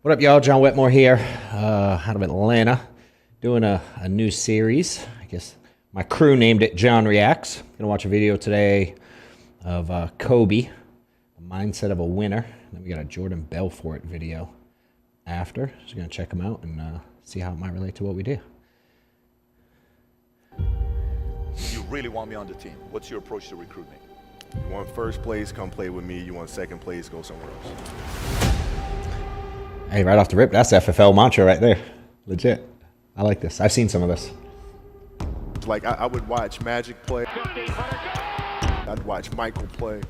What up, y'all? John Wetmore here, out of Atlanta, doing a new series. I guess my crew named it John Reacts. Gonna watch a video today of Kobe, the mindset of a winner. Then we got a Jordan Belfort video after. Just gonna check them out and see how it might relate to what we do. You really want me on the team. What's your approach to recruitment? You want first place, come play with me. You want second place, go somewhere else. Hey, right off the rip, that's FFL mantra right there. Legit. I like this. I've seen some of this. Like, I would watch Magic play. I'd watch Michael play.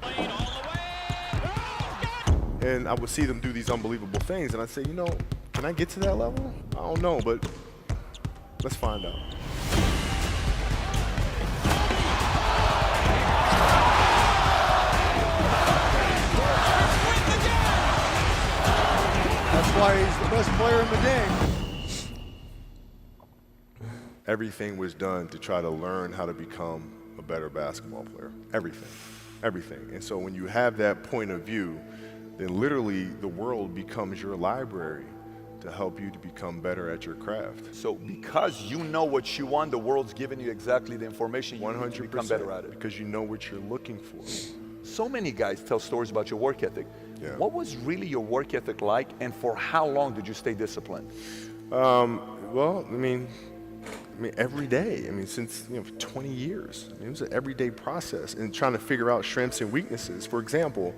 And I would see them do these unbelievable things, and I'd say, you know, can I get to that level? I don't know, but let's find out. That's why he's the best player in the game. Everything was done to try to learn how to become a better basketball player. Everything. And so when you have that point of view, then literally the world becomes your library to help you to become better at your craft. So because you know what you want, the world's giving you exactly the information you need to become better at it. Because you know what you're looking for. So many guys tell stories about your work ethic. Yeah. What was really your work ethic like, and for how long did you stay disciplined? Well, I mean, every day. I mean, since 20 years. I mean, it was an everyday process and trying to figure out strengths and weaknesses. For example,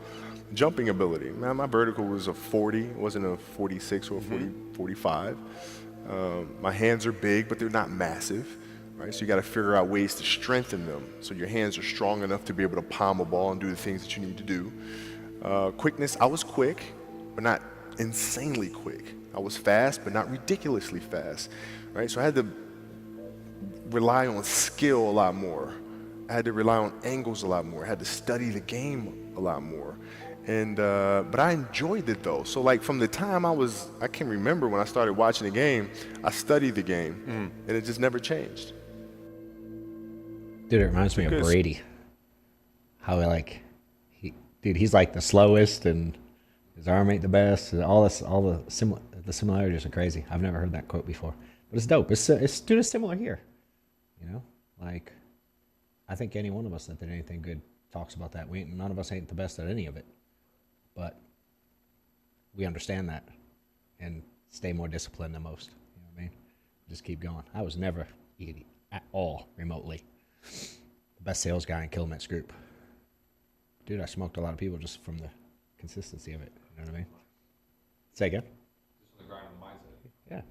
jumping ability. Man, my vertical was a 40, it wasn't a 46 or a 45. My hands are big, but they're not massive. Right, so you got to figure out ways to strengthen them so your hands are strong enough to be able to palm a ball and do the things that you need to do. Quickness, I was quick, but not insanely quick. I was fast, but not ridiculously fast. Right, so I had to rely on skill a lot more. I had to rely on angles a lot more. I had to study the game a lot more. And but I enjoyed it though. So like from the time I can remember when I started watching the game, I studied the game, and it just never changed. Dude, it reminds me of Brady. How he's like the slowest and his arm ain't the best. And all the similarities are crazy. I've never heard that quote before, but it's dope. It's similar here. You know, like I think any one of us that did anything good talks about that. None of us ain't the best at any of it, but we understand that and stay more disciplined than most. You know what I mean? Just keep going. I was never eating at all remotely the best sales guy in Kilmet's group. Dude, I smoked a lot of people just from the consistency of it. You know what I mean? Say again? Just from the grind and the mindset. Yeah.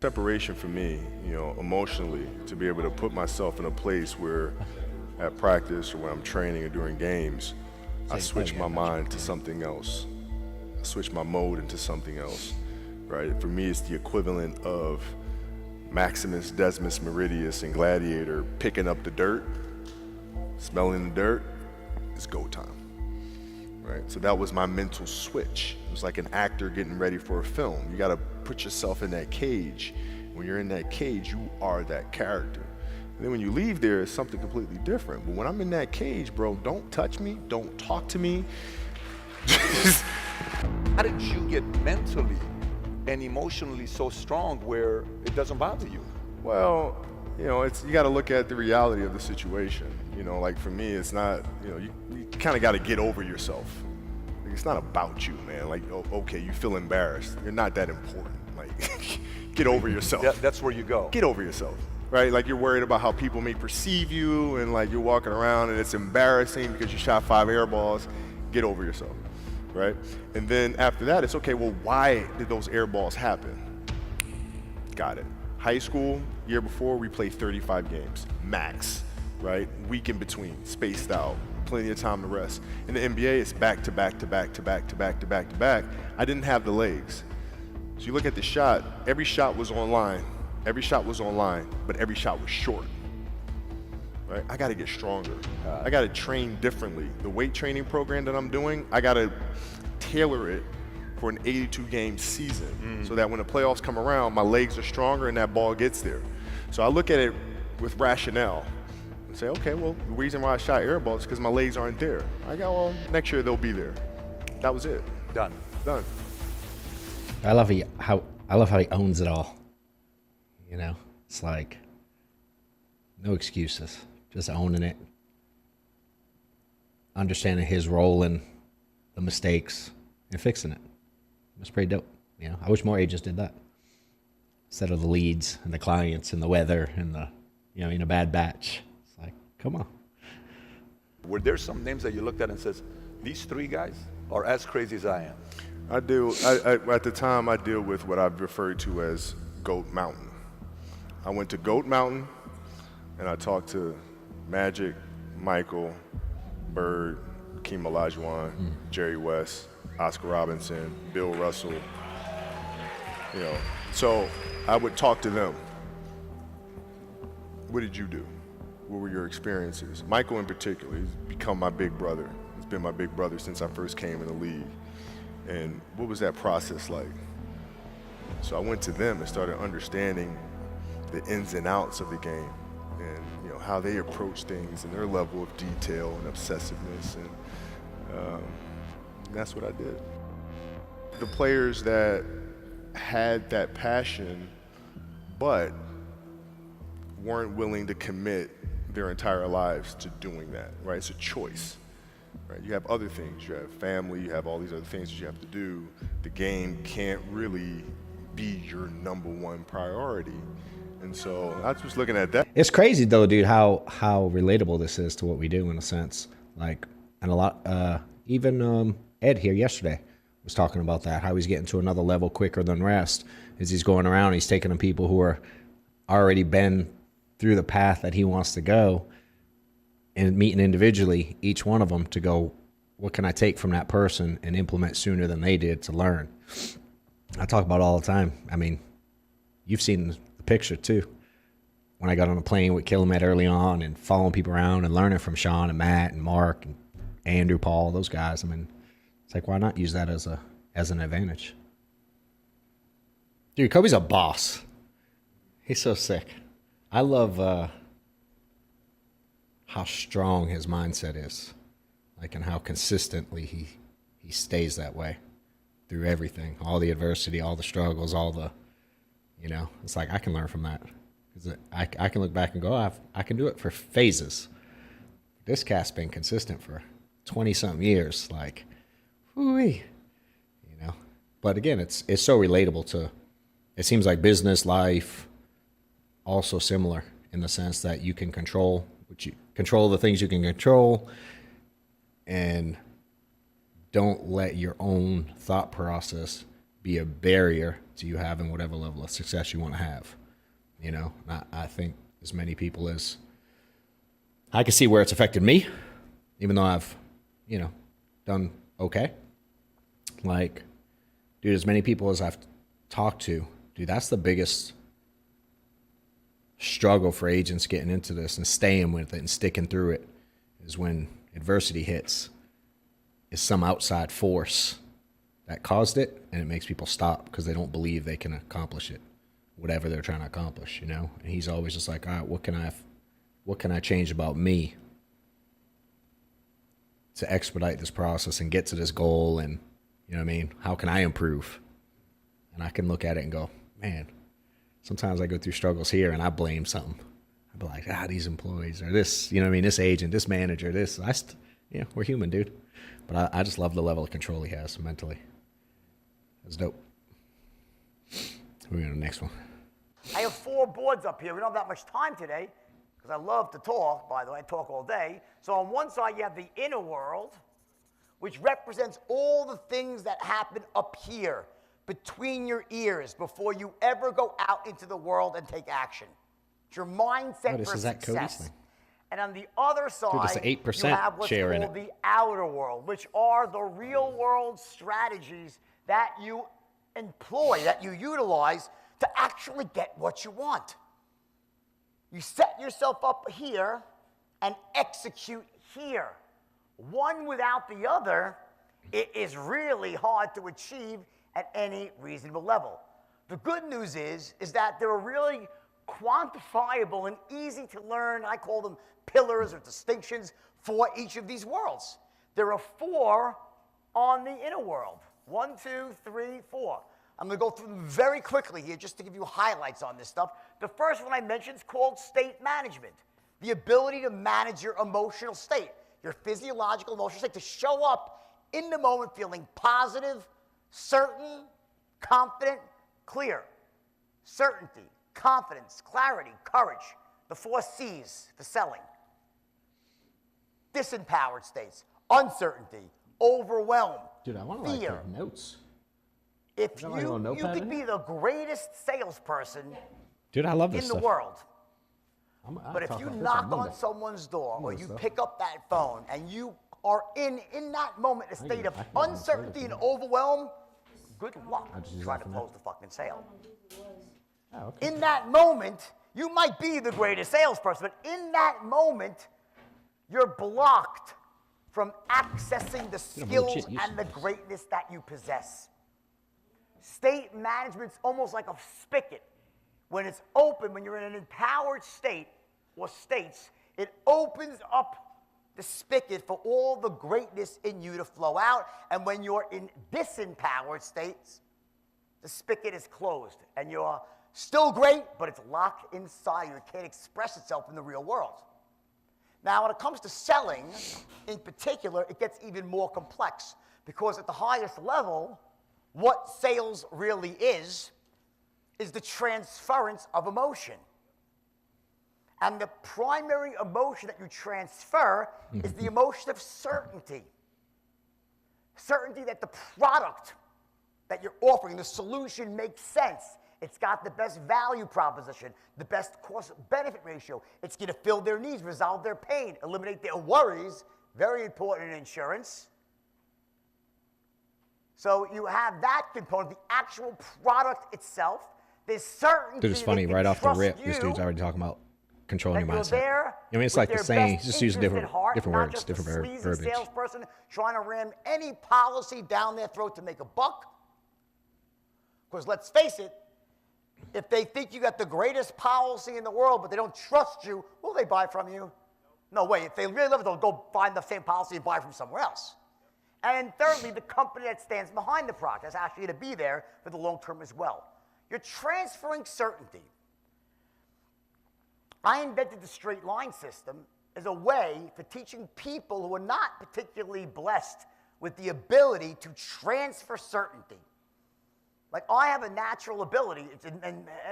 Separation for me, emotionally, to be able to put myself in a place where at practice or when I'm training or during games, I switch my mind to something else. I switch my mode into something else, right? For me, it's the equivalent of Maximus, Decimus Meridius, and Gladiator picking up the dirt, smelling the dirt. It's go time, right? So that was my mental switch. It was like an actor getting ready for a film. You got to put yourself in that cage. When you're in that cage, you are that character. And then when you leave there, it's something completely different. But when I'm in that cage, bro, don't touch me, don't talk to me. How did you get mentally and emotionally so strong where it doesn't bother you? Well, you got to look at the reality of the situation. Like for me, it's not, you kind of got to get over yourself. It's not about you, man. Like, okay, you feel embarrassed. You're not that important. Like, get over yourself. That's where you go. Get over yourself, right? Like you're worried about how people may perceive you, and like you're walking around and it's embarrassing because you shot 5 air balls. Get over yourself, right? And then after that, it's okay, well, why did those air balls happen? Got it. High school, year before, we played 35 games, max, right? Week in between, spaced out, plenty of time to rest. In the NBA, it's back to back to back to back to back to back to back. I didn't have the legs. So you look at the shot, every shot was online, but every shot was short. Right? I gotta get stronger. I gotta train differently. The weight training program that I'm doing, I gotta tailor it for an 82-game season so that when the playoffs come around, my legs are stronger and that ball gets there. So I look at it with rationale and say, okay, well, the reason why I shot air balls is because my legs aren't there. I go, well, next year they'll be there. That was it. Done. I love how he owns it all. You know, it's like no excuses, just owning it, understanding his role in the mistakes and fixing it. It's pretty dope. You know, I wish more agents did that instead of the leads and the clients and the weather and the, you know, in a bad batch. It's like, come on. Were there some names that you looked at and says, these three guys are as crazy as I am? I at the time, I deal with what I've referred to as Goat Mountain. I went to Goat Mountain, and I talked to Magic, Michael, Bird, Keem Olajuwon, Jerry West, Oscar Robinson, Bill Russell. You know, so I would talk to them. What did you do? What were your experiences? Michael in particular, he's become my big brother. He's been my big brother since I first came in the league. And what was that process like? So I went to them and started understanding the ins and outs of the game and, you know, how they approach things and their level of detail and obsessiveness. And that's what I did. The players that had that passion but weren't willing to commit their entire lives to doing that, right? It's a choice. Right? You have other things. You have family. You have all these other things that you have to do. The game can't really be your number one priority. And so I was just looking at that. It's crazy though, dude, how relatable this is to what we do in a sense. Like, and a lot, even Ed here yesterday was talking about that, how he's getting to another level quicker than rest as he's going around. He's taking on people who are already been through the path that he wants to go and meeting individually each one of them to go, what can I take from that person and implement sooner than they did to learn? I talk about it all the time. I mean, you've seen the picture too. When I got on a plane with Killimet early on and following people around and learning from Sean and Matt and Mark and Andrew, Paul, those guys. I mean, it's like, why not use that as an advantage? Dude, Kobe's a boss. He's so sick. I love how strong his mindset is, like, and how consistently he stays that way through everything, all the adversity, all the struggles, all the, you know, it's like I can learn from that. Because I can look back and go, I can do it for phases. This cat's been consistent for 20-something years, like, whoo-wee, you know. But again, it's so relatable to, it seems like business, life, also similar in the sense that you can control the things you can control, and don't let your own thought process be a barrier to you having whatever level of success you want to have. You know, I think as many people as I can see where it's affected me, even though I've, you know, done okay. Like, dude, as many people as I've talked to, dude, that's the biggest struggle for agents getting into this and staying with it and sticking through it, is when adversity hits, is some outside force that caused it, and it makes people stop because they don't believe they can accomplish it, whatever they're trying to accomplish, you know. And he's always just like, all right, what can I change about me to expedite this process and get to this goal? And, you know what I mean, how can I improve? And I can look at it and go, man, sometimes I go through struggles here and I blame something. I'd be like, these employees or this, you know what I mean, this agent, this manager, this. Yeah, we're human, dude. But I just love the level of control he has mentally. That's dope. We're going to the next one. I have 4 boards up here. We don't have that much time today because I love to talk. By the way, I talk all day. So on one side, you have the inner world, which represents all the things that happen up here between your ears before you ever go out into the world and take action. It's your mindset for success. And on the other side, dude, it's an 8% you have what's share in called it. the outer world, which are the real world strategies that you employ, that you utilize to actually get what you want. You set yourself up here and execute here. One without the other, it is really hard to achieve at any reasonable level. The good news is that there are really quantifiable and easy to learn, I call them pillars or distinctions for each of these worlds. There are 4 on the inner world. 1, 2, 3, 4. I'm going to go through them very quickly here just to give you highlights on this stuff. The first one I mentioned is called state management. The ability to manage your emotional state, your physiological emotional state, to show up in the moment feeling positive, certain, confident, clear. Certainty, confidence, clarity, courage, the 4 C's for selling. Disempowered states, uncertainty, overwhelm, Dude, I want to fear. take notes. If got, like, a little you notepad could in be here? the greatest salesperson Dude, I love this in stuff. the world, I but if talk you about this knock Monday. on someone's door or this you stuff. pick up that phone and you are in that moment a state of I can go uncertainty and downstairs overwhelm, good luck I'll just use trying that to for now. close the fucking sale. Oh, okay. In that moment, you might be the greatest salesperson, but in that moment, you're blocked from accessing the I'm skills legit used and to the this. greatness that you possess. State management's almost like a spigot. When it's open, when you're in an empowered state or states, it opens up the spigot for all the greatness in you to flow out. And when you're in disempowered states, the spigot is closed and you're still great, but it's locked inside you. It can't express itself in the real world. Now, when it comes to selling, in particular, it gets even more complex because at the highest level, what sales really is the transference of emotion. And the primary emotion that you transfer is the emotion of certainty. Certainty that the product that you're offering, the solution makes sense. It's got the best value proposition, the best cost-benefit ratio. It's going to fill their needs, resolve their pain, eliminate their worries. Very important in insurance. So you have that component, the actual product itself. There's certainty. Dude, it's funny. they can Right off the trust rip, this you dude's already talking about controlling that your you're mindset. there I mean, it's with like the their same. best Just use interest different at heart, different not words, just different a sleazy verbiage. salesperson trying to ram any policy down their throat to make a buck. Because let's face it, if they think you got the greatest policy in the world, but they don't trust you, will they buy from you? No way. If they really love it, they'll go find the same policy and buy from somewhere else. And thirdly, the company that stands behind the product has actually to be there for the long term as well. You're transferring certainty. I invented the straight line system as a way for teaching people who are not particularly blessed with the ability to transfer certainty. Like I have a natural ability,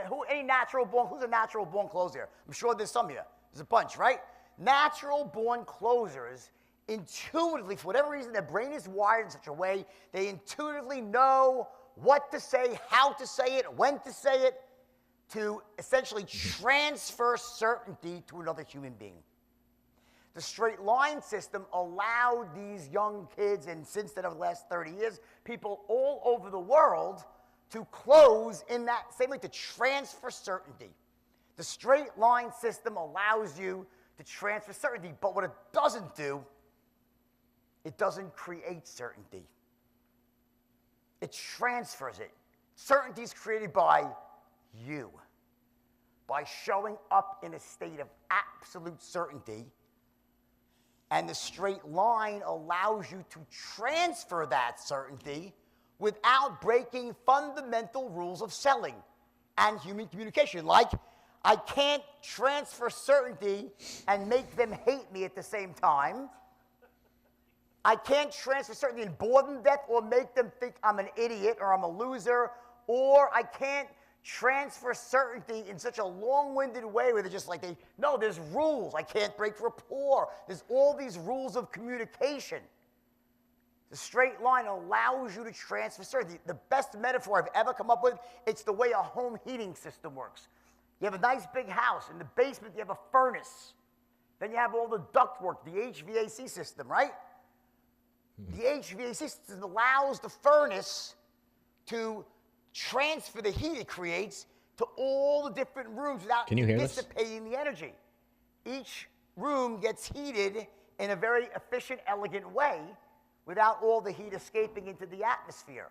who's a natural born closer? I'm sure there's some here. There's a bunch, right? Natural born closers intuitively, for whatever reason, their brain is wired in such a way, they intuitively know what to say, how to say it, when to say it, to essentially transfer certainty to another human being. The straight line system allowed these young kids, and since then over the last 30 years, people all over the world to close in that same way, to transfer certainty. The straight line system allows you to transfer certainty, but what it doesn't do, it doesn't create certainty. It transfers it. Certainty is created by you. By showing up in a state of absolute certainty. And the straight line allows you to transfer that certainty without breaking fundamental rules of selling and human communication. Like, I can't transfer certainty and make them hate me at the same time. I can't transfer certainty and bore them to death or make them think I'm an idiot or I'm a loser, or I can't transfer certainty in such a long-winded way where they're just like, no, there's rules. I can't break rapport. There's all these rules of communication. The straight line allows you to transfer certainty. The best metaphor I've ever come up with, it's the way a home heating system works. You have a nice big house. In the basement, you have a furnace. Then you have all the ductwork, the HVAC system, right? The HVAC system allows the furnace to transfer the heat it creates to all the different rooms without dissipating the energy. Each room gets heated in a very efficient, elegant way without all the heat escaping into the atmosphere.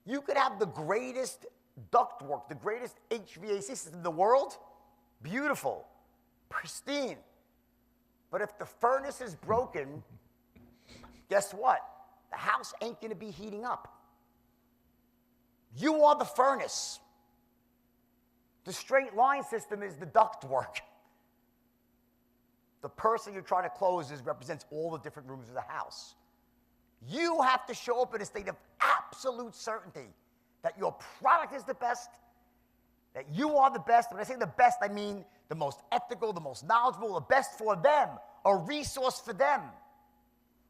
You could have the greatest ductwork, the greatest HVAC system in the world, beautiful, pristine. But if the furnace is broken, guess what? The house ain't going to be heating up. You are the furnace. The straight line system is the ductwork. The person you're trying to close represents all the different rooms of the house. You have to show up in a state of absolute certainty that your product is the best, that you are the best. When I say the best, I mean the most ethical, the most knowledgeable, the best for them, a resource for them.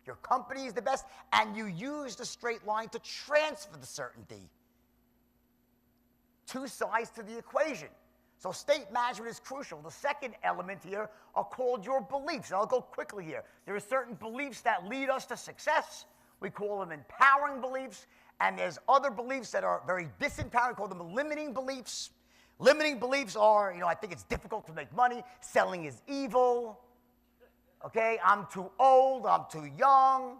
Your company is the best, and you use the straight line to transfer the certainty. Two sides to the equation. So state management is crucial. The second element here are called your beliefs. And I'll go quickly here. There are certain beliefs that lead us to success. We call them empowering beliefs. And there's other beliefs that are very disempowering. We call them limiting beliefs. Limiting beliefs are, I think it's difficult to make money. Selling is evil. Okay, I'm too old. I'm too young.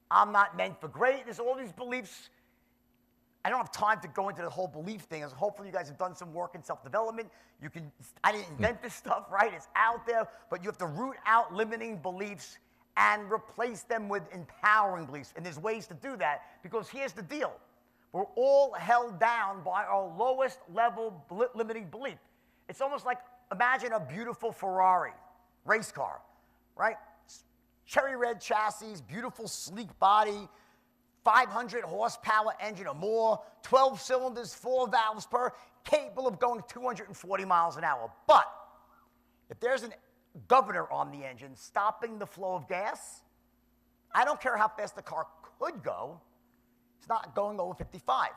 I'm not meant for greatness. All these beliefs. I don't have time to go into the whole belief thing. Hopefully you guys have done some work in self-development. I didn't invent this stuff, right? It's out there, but you have to root out limiting beliefs and replace them with empowering beliefs. And there's ways to do that, because here's the deal. We're all held down by our lowest level limiting belief. It's almost like, imagine a beautiful Ferrari race car, right? Cherry red chassis, beautiful sleek body, 500 horsepower engine or more, 12 cylinders, 4 valves per, capable of going 240 miles an hour. But if there's a governor on the engine stopping the flow of gas, I don't care how fast the car could go, it's not going over 55.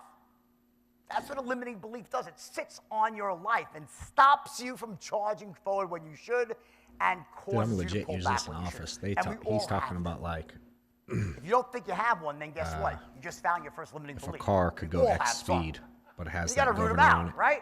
That's what a limiting belief does. It sits on your life and stops you from charging forward when you should, and causes you to pull back when you should. He's talking about like, if you don't think you have one, then guess what? You just found your first limiting belief. if a car could go X speed, but it has that governor on it, right?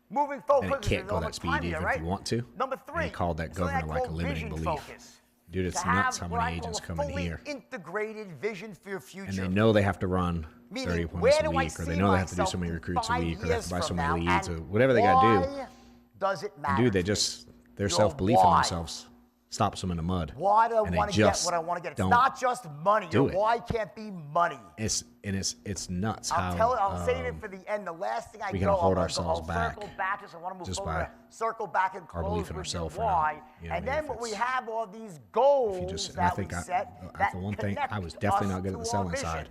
Moving forward, then it can't go that speed even if you want to. Number three, and he called that governor like a limiting belief. Dude, it's nuts how many agents come in here. Integrated vision for your future. And they know they have to run 30 appointments a week, or they know they have to do so many recruits a week, or they have to buy so many leads, or whatever they got to do. Does it matter? And dude, their self-belief in themselves stops them in the mud. Why do I want to get what I want to get? It's not just money. Your why can't be money. It's nuts I'll save it for the end. The last thing we can hold ourselves back. Circle back. I want to move just forward. by circle back and our close belief in with your ourselves. why. And then when we have all these goals that we set, that's the one thing. I was definitely not good at the selling side.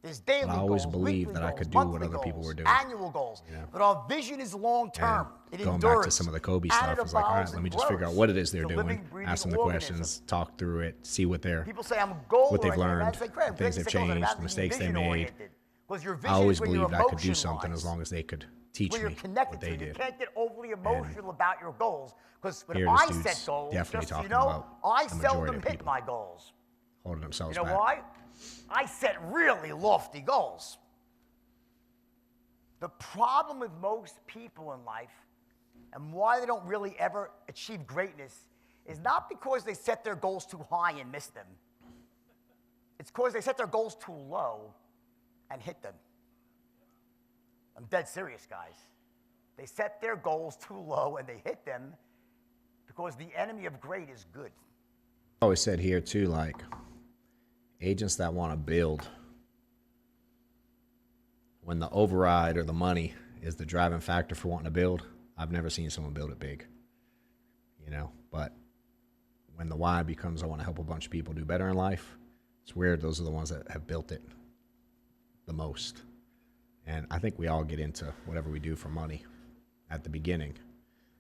There's daily I always goals, believed weekly that I goals, could do what monthly other people goals, were doing. Annual goals. But our vision is long term. It endures. Going back to some of the Kobe stuff, it's like, all right, evolves let me and just figure out grows. what it is they're It's a doing, living, breathing ask them the organism. questions, talk through it, see what People say I'm goal what they've oriented. learned, That's like, great, things they've changed, the mistakes they made. I always believed I could do something as long as they could teach where me you're connected what they to. did. You can't get overly emotional about your goals, because when Here, I this set dude's goals, definitely just so you talking know, about I the majority seldom of hit people my goals. holding themselves You know back. why? I set really lofty goals. The problem with most people in life, and why they don't really ever achieve greatness, is not because they set their goals too high and miss them. It's because they set their goals too low and hit them. I'm dead serious, guys. They set their goals too low and they hit them because the enemy of great is good. I always said here too, like agents that want to build, when the override or the money is the driving factor for wanting to build, I've never seen someone build it big, but when the why becomes, I want to help a bunch of people do better in life, it's weird. Those are the ones that have built it the most. And I think we all get into whatever we do for money at the beginning,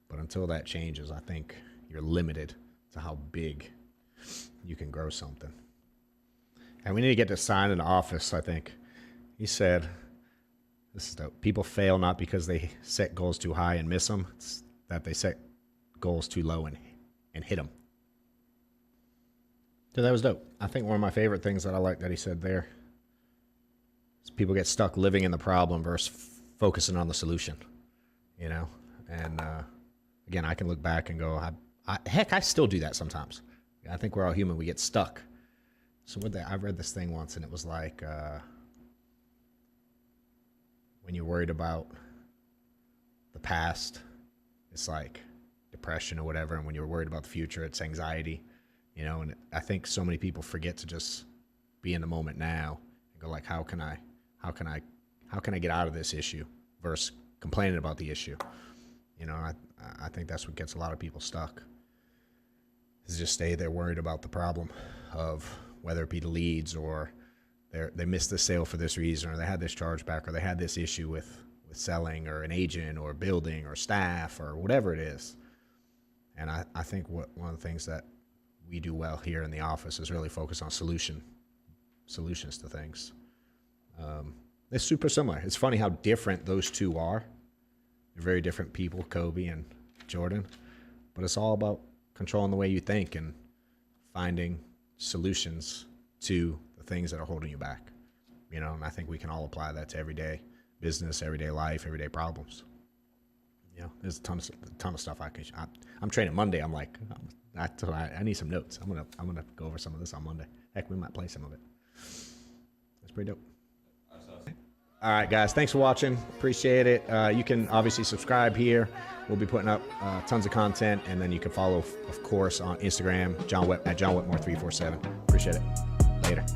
but until that changes, I think you're limited to how big you can grow something. And we need to get this sign in the office, I think. He said, this is dope. People fail not because they set goals too high and miss them. It's that they set goals too low and hit them. So that was dope. I think one of my favorite things that I like that he said there is people get stuck living in the problem versus focusing on the solution, And again, I can look back and go, heck, I still do that sometimes. I think we're all human. We get stuck. So I read this thing once, and it was like, when you're worried about the past, it's like depression or whatever. And when you're worried about the future, it's anxiety, and I think so many people forget to just be in the moment now and go like, how can how can I get out of this issue versus complaining about the issue. You know, I think that's what gets a lot of people stuck, is just stay there worried about the problem of whether it be the leads, or they missed the sale for this reason, or they had this chargeback, or they had this issue with selling, or an agent, or building, or staff, or whatever it is. And I think one of the things that we do well here in the office is really focus on solutions to things. It's super similar. It's funny how different those two are. They're very different people, Kobe and Jordan, but it's all about controlling the way you think and finding solutions to the things that are holding you back. You know, and I think we can all apply that to everyday business, everyday life, everyday problems. You know, there's a ton of stuff I'm training Monday. I'm like, I need some notes. I'm gonna go over some of this on Monday. Heck, we might play some of it. That's pretty dope. All right, guys, thanks for watching. Appreciate it. You can obviously subscribe here. We'll be putting up tons of content, and then you can follow, of course, on Instagram, at John Wetmore 347. Appreciate it. Later.